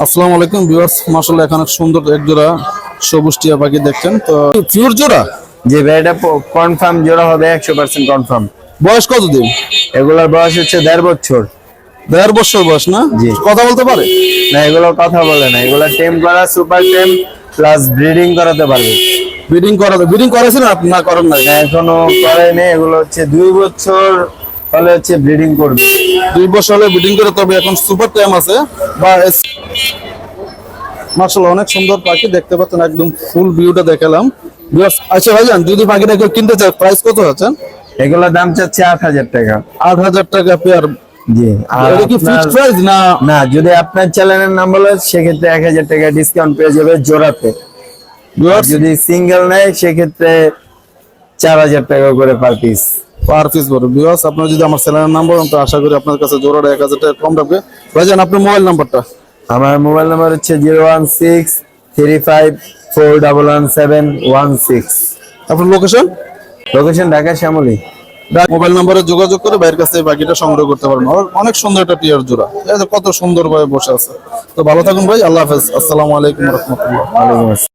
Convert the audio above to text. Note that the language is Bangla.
আসসালামু আলাইকুম ভিউয়ার্স, মাশাআল্লাহ এখানে সুন্দর এক জোড়া সবুজ টিয়া পাখি দেখছেন। তো পিওর জোড়া, জি ভাই, এটা কনফার্ম জোড়া হবে, 100% কনফার্ম। বয়স কত দিন? এগুলোর বয়স হচ্ছে 1.5 বছর। 1.5 বছর বয়স না? জি। কথা বলতে পারে? না, এগুলো কথা বলে না, এগুলো টেম করা, সুপার টেম প্লাস ব্রিডিং করাতে পারবে। ব্রিডিং করেছেন আপনি না করেন নাই? না, এখনো করেনি। এগুলো হচ্ছে 2 বছর হলে হচ্ছে ব্রিডিং করবে। 2 বছর হলে ব্রিডিং করে, তবে এখন সুপার টাইম আছে বা মাশাআল্লাহ অনেক সুন্দর পাখি দেখতে পাচ্ছেন, একদম ফুল ভিউটা দেখালাম ভিউয়ার্স। আচ্ছা ভাইজান, যদি পাখিটা কেউ কিনতে চায় প্রাইস কত আছেন? এগুলোর দাম চাচ্ছে 8,000 টাকা। 8,000 টাকা পেয়ার? জি। আর এটা কি ফিক্সড প্রাইস না? না, যদি আপনার চ্যানেলের নাম বলে সেক্ষেত্রে 1,000 টাকা ডিসকাউন্ট পেয়ে যাবে জোড়াতে। আর যদি সিঙ্গেল নেয় সেক্ষেত্রে 4,000 টাকা করে পার পিস। পার পিস বড় ভিউয়ার্স, আপনারা যদি আমার চ্যানেলের নাম বলেন তো আশা করি আপনার কাছে জোড়াটা 1,000 টাকা কম রাখবে। ভাইজান আপনার মোবাইল নাম্বারটা? আমার মোবাইল নাম্বার হচ্ছে 01635411716। আপনার location? Location Dhaka Shyamoli. Mobile নাম্বারে যোগাযোগ করে বাইরের কাছ থেকে বাকিটা সংগ্রহ করতে পারবেন। আর অনেক সুন্দর একটা টিয়ার জোড়া, এই যে কত সুন্দর ভাবে বসে আছে। তো ভালো থাকুন ভাই, আল্লাহ হাফেজ, আসসালামু আলাইকুম রহমতুল্লাহ। ওয়ালাইকুম আসসালাম।